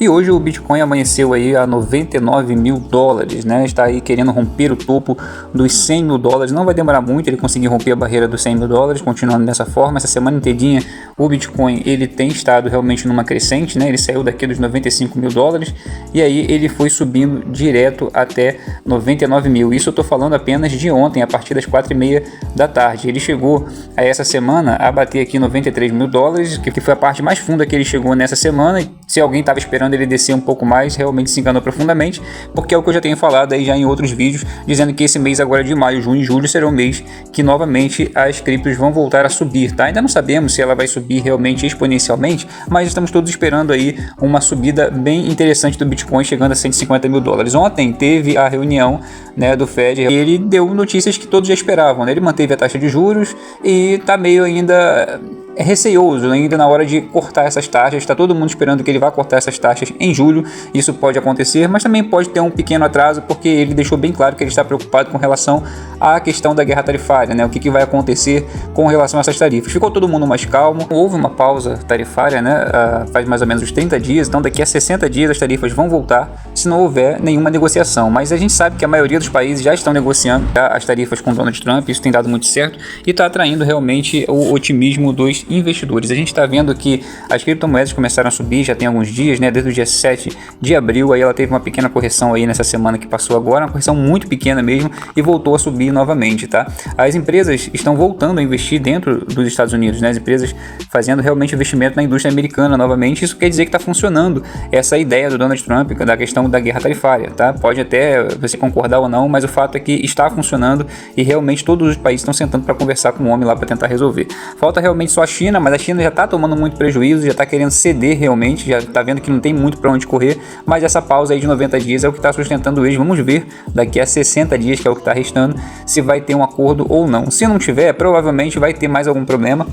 E hoje o Bitcoin amanheceu aí a 99 mil dólares, né? Está aí querendo romper o topo dos 100 mil dólares. Não vai demorar muito ele conseguir romper a barreira dos 100 mil dólares, continuando dessa forma. Essa semana inteirinha o Bitcoin ele tem estado realmente numa crescente, né? Ele saiu daqui dos 95 mil dólares e aí ele foi subindo direto até 99 mil. Isso eu estou falando apenas de ontem, a partir das 4h30 da tarde. Ele chegou a essa semana a bater aqui 93 mil dólares, que foi a parte mais funda que ele chegou nessa semana. E se alguém estava esperando ele descer um pouco mais, realmente se enganou profundamente, porque é o que eu já tenho falado aí já em outros vídeos, dizendo que esse mês agora de maio, junho e julho será um mês que novamente as criptos vão voltar a subir, tá? Ainda não sabemos se ela vai subir realmente exponencialmente, mas estamos todos esperando aí uma subida bem interessante do Bitcoin, chegando a 150 mil dólares. Ontem teve a reunião, né, do Fed, e ele deu notícias que todos já esperavam, né? Ele manteve a taxa de juros e está meio ainda receoso ainda na hora de cortar essas taxas. Está todo mundo esperando que ele vá cortar essas taxas em julho. Isso pode acontecer, mas também pode ter um pequeno atraso, porque ele deixou bem claro que ele está preocupado com relação à questão da guerra tarifária, né? O que vai acontecer com relação a essas tarifas. Ficou todo mundo mais calmo. Houve uma pausa tarifária, né? Faz mais ou menos uns 30 dias, então daqui a 60 dias as tarifas vão voltar, se não houver nenhuma negociação. Mas a gente sabe que a maioria dos países já estão negociando as tarifas com Donald Trump. Isso tem dado muito certo e está atraindo realmente o otimismo dos investidores. A gente está vendo que as criptomoedas começaram a subir já tem alguns dias, né? Desde o dia 7 de abril, aí ela teve uma pequena correção aí nessa semana que passou agora, uma correção muito pequena mesmo, e voltou a subir novamente, tá? As empresas estão voltando a investir dentro dos Estados Unidos, né? As empresas fazendo realmente investimento na indústria americana novamente. Isso quer dizer que está funcionando essa ideia do Donald Trump da questão da guerra tarifária, tá? Pode até você concordar ou não, mas o fato é que está funcionando e realmente todos os países estão sentando para conversar com o homem lá para tentar resolver. Falta realmente só a China, mas a China já está tomando muito prejuízo, já está querendo ceder realmente, já está vendo que não tem muito para onde correr, mas essa pausa aí de 90 dias é o que está sustentando eles. Vamos ver daqui a 60 dias, que é o que está restando, se vai ter um acordo ou não. Se não tiver, provavelmente vai ter mais algum problema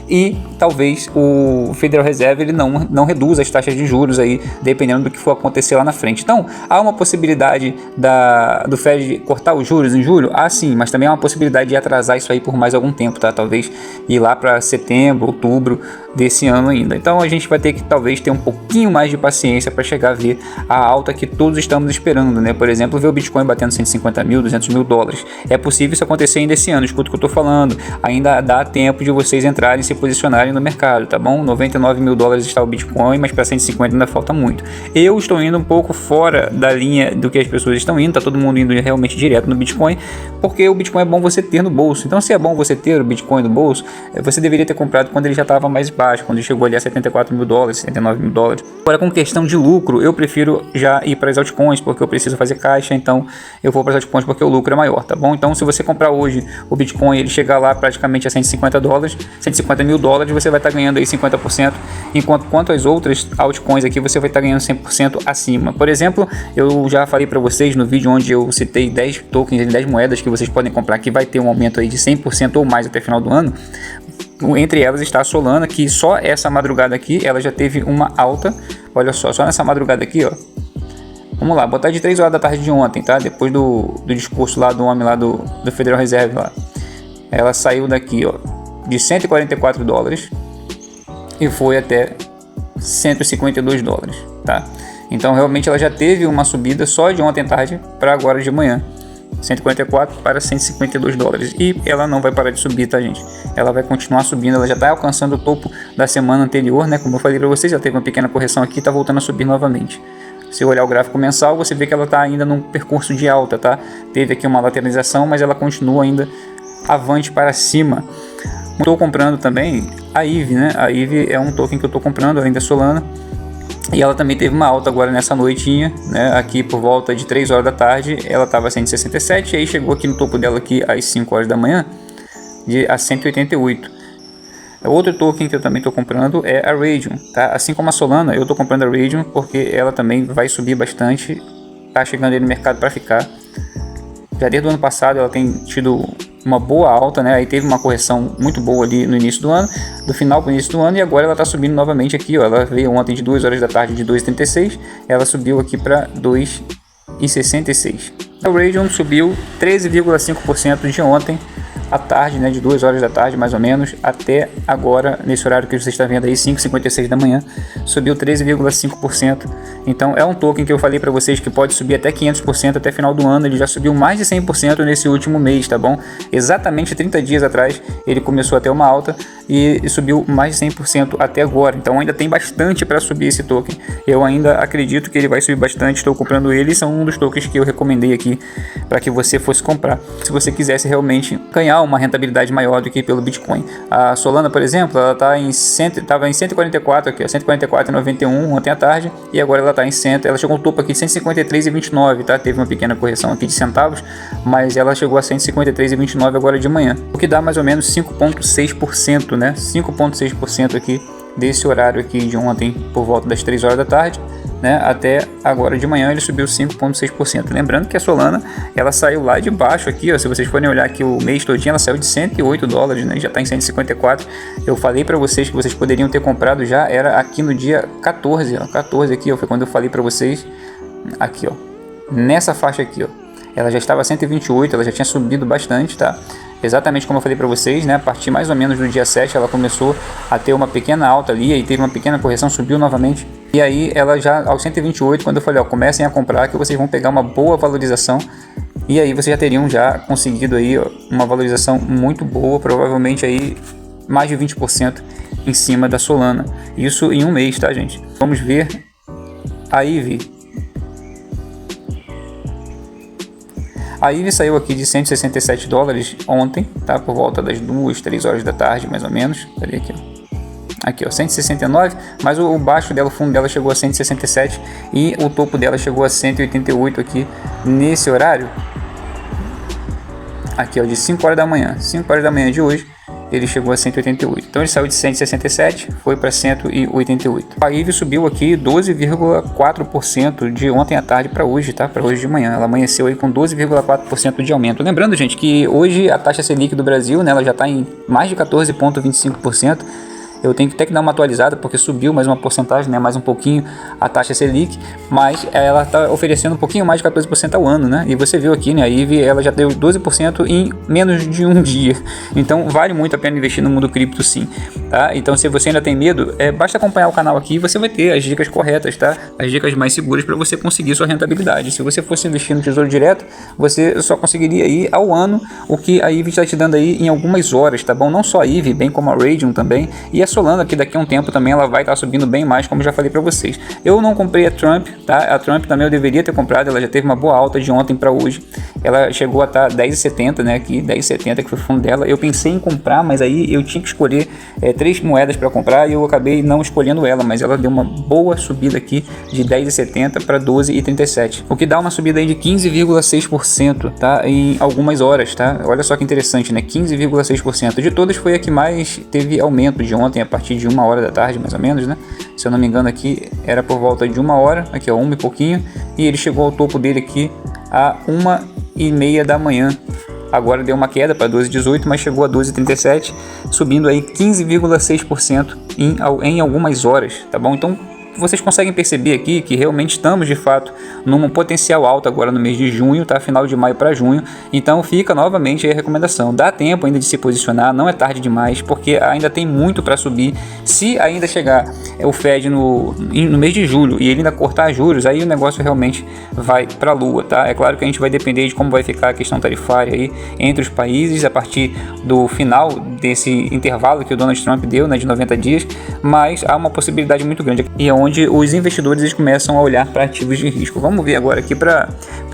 e talvez o Federal Reserve ele não reduza as taxas de juros aí, dependendo do que for acontecer lá na frente. Então, há uma possibilidade do Fed cortar os juros em julho? Sim, mas também há uma possibilidade de atrasar isso aí por mais algum tempo, tá? Talvez ir lá para setembro, outubro desse ano ainda. Então a gente vai ter que talvez ter um pouquinho mais de paciência para chegar a ver a alta que todos estamos esperando, né? Por exemplo, ver o Bitcoin batendo 150 mil, 200 mil dólares. É possível isso acontecer ainda esse ano, escuta o que eu tô falando. Ainda dá tempo de vocês entrarem e se posicionarem no mercado, tá bom? 99 mil dólares está o Bitcoin, mas para 150 ainda falta muito. Eu estou indo um pouco fora da linha do que as pessoas estão indo, tá todo mundo indo realmente direto no Bitcoin, porque o Bitcoin é bom você ter no bolso. Então, se é bom você ter o Bitcoin no bolso, você deveria ter comprado quando ele já estava mais baixo, quando ele chegou ali a 74 mil dólares, 79 mil dólares. Agora, com questão de lucro, eu prefiro já ir para as altcoins, porque eu preciso fazer caixa, então eu vou para as altcoins porque o lucro é maior, tá bom? Então, se você comprar hoje o Bitcoin, ele chegar lá praticamente a 150 dólares, 150 mil dólares, você vai estar ganhando aí 50%, enquanto quanto as outras altcoins aqui, você vai estar ganhando 100% acima. Por exemplo, eu já falei para vocês no vídeo onde eu citei 10 tokens, 10 moedas que vocês podem comprar, que vai ter um aumento aí de 100% ou mais até o final do ano. Entre elas está a Solana, que só essa madrugada aqui, ela já teve uma alta. Olha só nessa madrugada aqui, ó. Vamos lá, botar de 3 horas da tarde de ontem, tá? Depois do discurso lá do homem lá do Federal Reserve lá. Ela saiu daqui, ó, de 144 dólares e foi até 152 dólares, tá? Então realmente ela já teve uma subida só de ontem à tarde para agora de manhã. 144 para 152 dólares e ela não vai parar de subir, tá, gente? Ela vai continuar subindo, ela já está alcançando o topo da semana anterior, né? Como eu falei para vocês, já teve uma pequena correção aqui e está voltando a subir novamente. Se olhar o gráfico mensal, você vê que ela está ainda num percurso de alta, tá? Teve aqui uma lateralização, mas ela continua ainda avante para cima. Estou comprando também a IVE, né? A IVE é um token que eu estou comprando, além da Solana. E ela também teve uma alta agora nessa noitinha, né? Aqui por volta de 3 horas da tarde, ela estava a 167, e aí chegou aqui no topo dela aqui às 5 horas da manhã, a 188. Outro token que eu também estou comprando é a Raydium, tá? Assim como a Solana, eu estou comprando a Raydium porque ela também vai subir bastante, tá chegando aí no mercado para ficar. Já desde o ano passado ela tem tido uma boa alta, né? Aí teve uma correção muito boa ali no início do ano, do final para o início do ano, e agora ela está subindo novamente aqui, ó. Ela veio ontem de 2 horas da tarde de 2,36, ela subiu aqui para 2,66. A Raydium subiu 13,5% de ontem à tarde, né, de 2 horas da tarde mais ou menos, até agora, nesse horário que você está vendo aí, 5h56 da manhã, subiu 13,5%. Então é um token que eu falei para vocês que pode subir até 500% até final do ano. Ele já subiu mais de 100% nesse último mês, tá bom? Exatamente 30 dias atrás ele começou a ter uma alta e subiu mais de 100% até agora. Então ainda tem bastante para subir esse token. Eu ainda acredito que ele vai subir bastante, estou comprando ele, são um dos tokens que eu recomendei aqui para que você fosse comprar, se você quisesse realmente ganhar uma rentabilidade maior do que pelo Bitcoin. A Solana, por exemplo, ela estava em 144 aqui, 144,91 ontem à tarde, e agora ela está em 100, ela chegou ao topo aqui de 153,29, tá? Teve uma pequena correção aqui de centavos, mas ela chegou a 153,29 agora de manhã, o que dá mais ou menos 5,6%, né? 5,6% aqui desse horário aqui de ontem por volta das 3 horas da tarde, né, até agora de manhã ele subiu 5,6%. Lembrando que a Solana, ela saiu lá de baixo aqui, ó, se vocês forem olhar aqui o mês todinho, ela saiu de 108 dólares, né, já está em 154. Eu falei para vocês que vocês poderiam ter comprado já, era aqui no dia 14, ó, 14 aqui, ó, foi quando eu falei para vocês, aqui, ó, nessa faixa aqui, ó, ela já estava 128, ela já tinha subido bastante, tá? Exatamente como eu falei para vocês, né? A partir mais ou menos do dia 7 ela começou a ter uma pequena alta ali, aí teve uma pequena correção, subiu novamente. E aí ela já aos 128, quando eu falei, ó, comecem a comprar que vocês vão pegar uma boa valorização. E aí vocês já teriam já conseguido aí, ó, uma valorização muito boa, provavelmente aí mais de 20% em cima da Solana. Isso em um mês, tá, gente? Vamos ver a Eve. A Eve saiu aqui de 167 dólares ontem, tá? Por volta das 2, 3 horas da tarde, mais ou menos. Cadê aqui, ó? Aqui, ó, 169, mas o baixo dela, o fundo dela chegou a 167 e o topo dela chegou a 188 aqui nesse horário. Aqui, ó, de 5 horas da manhã. 5 horas da manhã de hoje, ele chegou a 188. Então ele saiu de 167, foi para 188. A Eve subiu aqui 12,4% de ontem à tarde para hoje, tá? Para hoje de manhã. Ela amanheceu aí com 12,4% de aumento. Lembrando, gente, que hoje a taxa Selic do Brasil, né, ela já está em mais de 14,25%. Eu tenho até que dar uma atualizada porque subiu mais uma porcentagem, né, mais um pouquinho a taxa Selic, mas ela está oferecendo um pouquinho mais de 14% ao ano, né? E você viu aqui, né, a Eve, ela já deu 12% em menos de um dia. Então vale muito a pena investir no mundo cripto, sim, tá? Então se você ainda tem medo, basta acompanhar o canal aqui e você vai ter as dicas corretas, tá? As dicas mais seguras para você conseguir sua rentabilidade. Se você fosse investir no Tesouro Direto, você só conseguiria aí ao ano o que a Eve está te dando aí em algumas horas, tá bom? Não só a Eve, bem como a Radium também, e a Solana, que daqui a um tempo também ela vai estar subindo bem mais, como já falei para vocês. Eu não comprei a Trump, tá? A Trump também eu deveria ter comprado, ela já teve uma boa alta de ontem para hoje. Ela chegou a estar 10,70, né? Aqui 10,70 que foi o fundo dela. Eu pensei em comprar, mas aí eu tinha que escolher 3 moedas para comprar e eu acabei não escolhendo ela, mas ela deu uma boa subida aqui de 10,70 para 12,37, o que dá uma subida aí de 15,6%, tá? Em algumas horas, tá? Olha só que interessante, né? 15,6%. De todas foi a que mais teve aumento de ontem, a partir de 1 hora da tarde, mais ou menos, né? Se eu não me engano aqui, era por volta de 1 hora, aqui ó, 1 e pouquinho, e ele chegou ao topo dele aqui a 1h30 da manhã. Agora deu uma queda para 12,18, mas chegou a 12,37, subindo aí 15,6% em algumas horas, tá bom? Então vocês conseguem perceber aqui que realmente estamos de fato num potencial alto agora no mês de junho, tá? Final de maio para junho. Então fica novamente aí a recomendação, dá tempo ainda de se posicionar, não é tarde demais, porque ainda tem muito para subir. Se ainda chegar o Fed no mês de julho e ele ainda cortar juros, aí o negócio realmente vai para a lua, tá? É claro que a gente vai depender de como vai ficar a questão tarifária aí entre os países a partir do final desse intervalo que o Donald Trump deu, né, de 90 dias, mas há uma possibilidade muito grande e é onde os investidores eles começam a olhar para ativos de risco. Vamos ver agora aqui para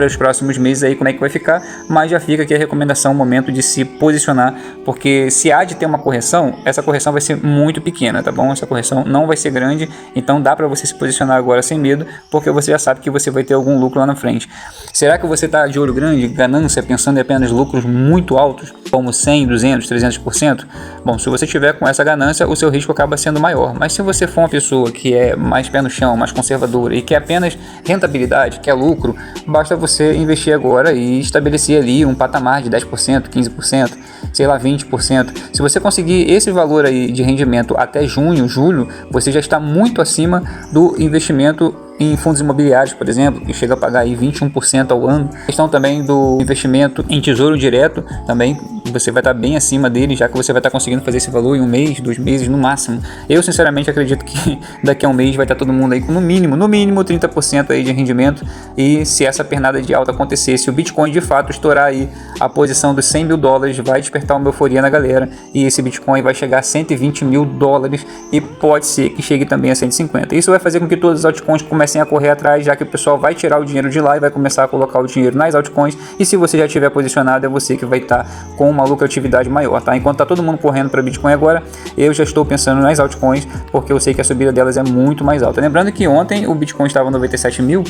os próximos meses aí como é que vai ficar, mas já fica aqui a recomendação, o momento de se posicionar, porque se há de ter uma correção, essa correção vai ser muito pequena, tá bom? Essa correção não vai ser grande, então dá para você se posicionar agora sem medo, porque você já sabe que você vai ter algum lucro lá na frente. Será que você está de olho grande, ganância, pensando em apenas lucros muito altos, como 100, 200, 300%? Bom, se você tiver com essa ganância, o seu risco acaba sendo maior, mas se você for uma pessoa que é mais pé no chão, mais conservadora e quer apenas rentabilidade, quer lucro, basta você investir agora e estabelecer ali um patamar de 10%, 15%, sei lá, 20%. Se você conseguir esse valor aí de rendimento até junho, julho, você já está muito acima do investimento em fundos imobiliários, por exemplo, que chega a pagar aí 21% ao ano. A questão também do investimento em tesouro direto, também você vai estar bem acima dele, já que você vai estar conseguindo fazer esse valor em 1 mês, 2 meses no máximo. Eu sinceramente acredito que daqui a 1 mês vai estar todo mundo aí com no mínimo 30% aí de rendimento. E se essa pernada de alta acontecer, se o Bitcoin de fato estourar aí a posição dos 100 mil dólares, vai despertar uma euforia na galera e esse Bitcoin vai chegar a 120 mil dólares e pode ser que chegue também a 150. Isso vai fazer com que todas as altcoins comecem a correr atrás, já que o pessoal vai tirar o dinheiro de lá e vai começar a colocar o dinheiro nas altcoins. E se você já estiver posicionado, é você que vai estar com uma lucratividade maior, tá? Enquanto tá todo mundo correndo para Bitcoin agora, eu já estou pensando nas altcoins, porque eu sei que a subida delas é muito mais alta. Lembrando que ontem o Bitcoin estava 97 mil,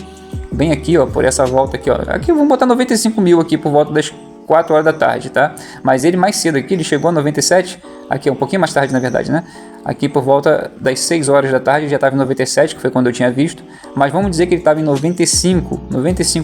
bem aqui, ó, por essa volta aqui, ó. Aqui vamos botar 95 mil aqui por volta das 4 horas da tarde, tá? Mas ele mais cedo aqui, ele chegou a 97, aqui um pouquinho mais tarde na verdade, né? Aqui por volta das 6 horas da tarde já estava em 97, que foi quando eu tinha visto. Mas vamos dizer que ele estava em 95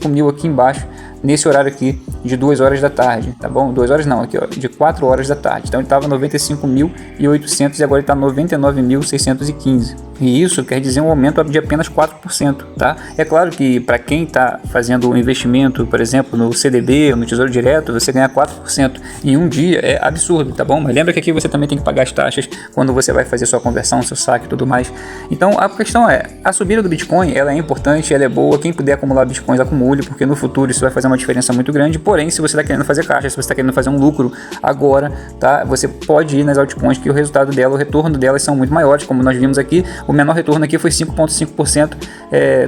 mil aqui embaixo, nesse horário aqui de 2 horas da tarde, tá bom? 2 horas não, aqui ó, de 4 horas da tarde. Então ele estava 95.800 e agora ele está 99.615. E isso quer dizer um aumento de apenas 4%, tá? É claro que para quem está fazendo um investimento, por exemplo, no CDB ou no Tesouro Direto, você ganha 4% em um dia, é absurdo, tá bom? Mas lembra que aqui você também tem que pagar as taxas quando você vai fazer sua conversão, seu saque e tudo mais. Então a questão é, a subida do Bitcoin, ela é importante, ela é boa, quem puder acumular Bitcoins, acumule, porque no futuro isso vai fazer uma diferença muito grande. Porém, se você está querendo fazer caixa, se você está querendo fazer um lucro agora, tá? Você pode ir nas altcoins que o resultado dela, o retorno delas são muito maiores, como nós vimos aqui. O menor retorno aqui foi 5,5%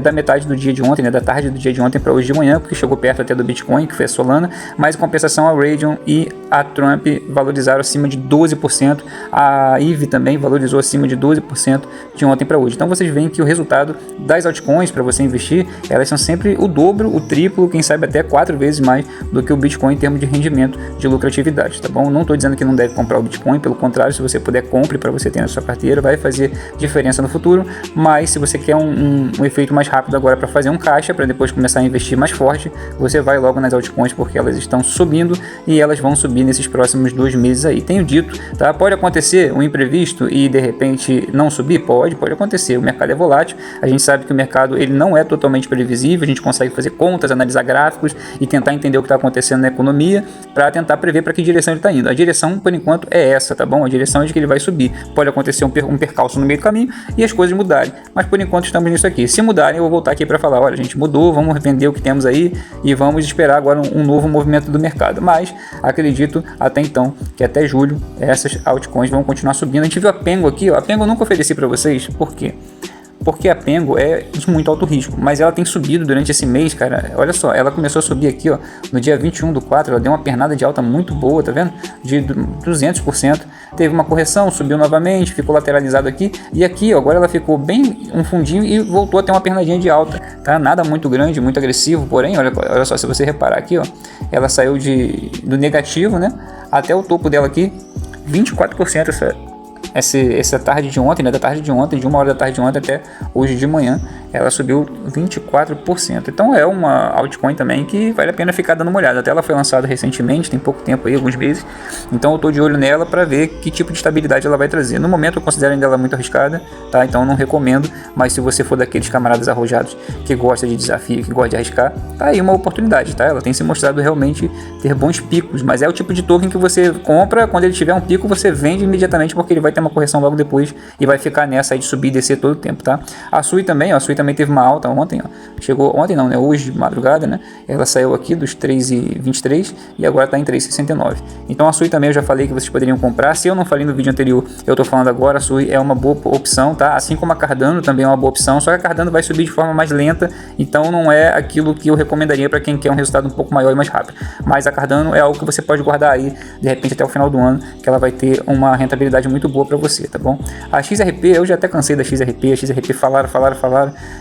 da metade do dia de ontem, né? Da tarde do dia de ontem para hoje de manhã, porque chegou perto até do Bitcoin, que foi a Solana, mas em compensação a Raydium e a Trump valorizaram acima de 12%, a EVE também valorizou acima de 12% de ontem para hoje. Então vocês veem que o resultado das altcoins para você investir, elas são sempre o dobro, o triplo, quem sabe até 4 vezes mais do que o Bitcoin em termos de rendimento, de lucratividade, tá bom? Não estou dizendo que não deve comprar o Bitcoin, pelo contrário, se você puder, compre para você ter na sua carteira, vai fazer diferença no futuro, mas se você quer um efeito mais rápido agora para fazer um caixa, para depois começar a investir mais forte, você vai logo nas altcoins, porque elas estão subindo e elas vão subir nesses próximos 2 meses aí. Tenho dito, tá? Pode acontecer um imprevisto e de repente não subir? Pode acontecer. O mercado é volátil, a gente sabe que o mercado ele não é totalmente previsível, a gente consegue fazer contas, analisar gráficos e tentar entender o que está acontecendo na economia para tentar prever para que direção ele está indo. A direção, por enquanto, é essa, tá bom? A direção é de que ele vai subir. Pode acontecer um percalço no meio do caminho e as coisas mudarem, mas por enquanto estamos nisso aqui. Se mudarem, eu vou voltar aqui para falar, olha, a gente mudou, vamos vender o que temos aí e vamos esperar agora um novo movimento do mercado. Mas acredito até então que até julho essas altcoins vão continuar subindo. A gente viu a Pengo aqui, ó. A Pengo eu nunca ofereci para vocês, por quê? Porque a Pengo é de muito alto risco, mas ela tem subido durante esse mês, cara. Olha só, ela começou a subir aqui, ó, no dia 21/4, ela deu uma pernada de alta muito boa, tá vendo? De 200%. Teve uma correção, subiu novamente, ficou lateralizado aqui. E aqui, ó, agora ela ficou bem um fundinho e voltou a ter uma pernadinha de alta, tá? Nada muito grande, muito agressivo, porém, olha só, se você reparar aqui, ó, ela saiu do negativo, né, até o topo dela aqui, 24% essa tarde de ontem, né, da tarde de ontem, de 1 hora da tarde de ontem até hoje de manhã, ela subiu 24%. Então é uma altcoin também que vale a pena ficar dando uma olhada. Até ela foi lançada recentemente, tem pouco tempo aí, alguns meses. Então eu estou de olho nela para ver que tipo de estabilidade ela vai trazer. No momento eu considero ainda ela muito arriscada, tá? Então eu não recomendo, mas se você for daqueles camaradas arrojados que gosta de desafio, que gosta de arriscar, tá aí uma oportunidade, tá? Ela tem se mostrado realmente ter bons picos, mas é o tipo de token que você compra, quando ele tiver um pico, você vende imediatamente, porque ele vai ter uma correção logo depois e vai ficar nessa aí de subir e descer todo o tempo, tá? A Sui também, ó, a Sui também teve uma alta ontem, ó. Chegou ontem não, né? Hoje de madrugada, né? Ela saiu aqui dos 3,23 e agora tá em 3,69. Então a Sui também eu já falei que vocês poderiam comprar. Se eu não falei no vídeo anterior, eu tô falando agora, a Sui é uma boa opção, tá? Assim como a Cardano também é uma boa opção, só que a Cardano vai subir de forma mais lenta, então não é aquilo que eu recomendaria para quem quer um resultado um pouco maior e mais rápido. Mas a Cardano é algo que você pode guardar aí, de repente até o final do ano, que ela vai ter uma rentabilidade muito boa para você, tá bom? A XRP, eu já até cansei da XRP, a XRP falaram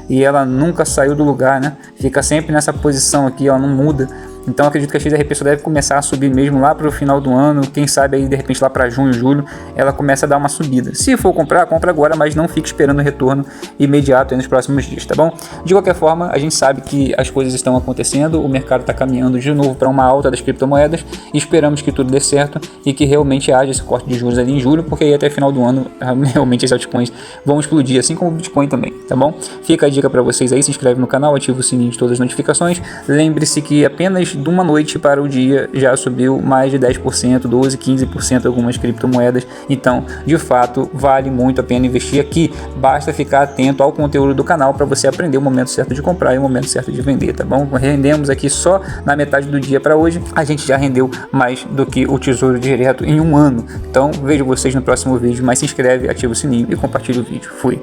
e ela nunca saiu do lugar, né? Fica sempre nessa posição aqui, ela não muda. Então acredito que a XRP só deve começar a subir mesmo lá para o final do ano, quem sabe aí de repente lá para junho, julho, ela começa a dar uma subida. Se for comprar, compra agora, mas não fique esperando o retorno imediato aí nos próximos dias, tá bom? De qualquer forma, a gente sabe que as coisas estão acontecendo, o mercado está caminhando de novo para uma alta das criptomoedas e esperamos que tudo dê certo e que realmente haja esse corte de juros ali em julho, porque aí até final do ano realmente as altcoins vão explodir, assim como o Bitcoin também, tá bom? Fica a dica para vocês aí, se inscreve no canal, ativa o sininho de todas as notificações, lembre-se que apenas de uma noite para o dia já subiu mais de 10%, 12%, 15% algumas criptomoedas. Então, de fato, vale muito a pena investir aqui. Basta ficar atento ao conteúdo do canal para você aprender o momento certo de comprar e o momento certo de vender, tá bom? Rendemos aqui só na metade do dia para hoje, a gente já rendeu mais do que o Tesouro Direto em um ano. Então, vejo vocês no próximo vídeo, mas se inscreve, ativa o sininho e compartilha o vídeo. Fui!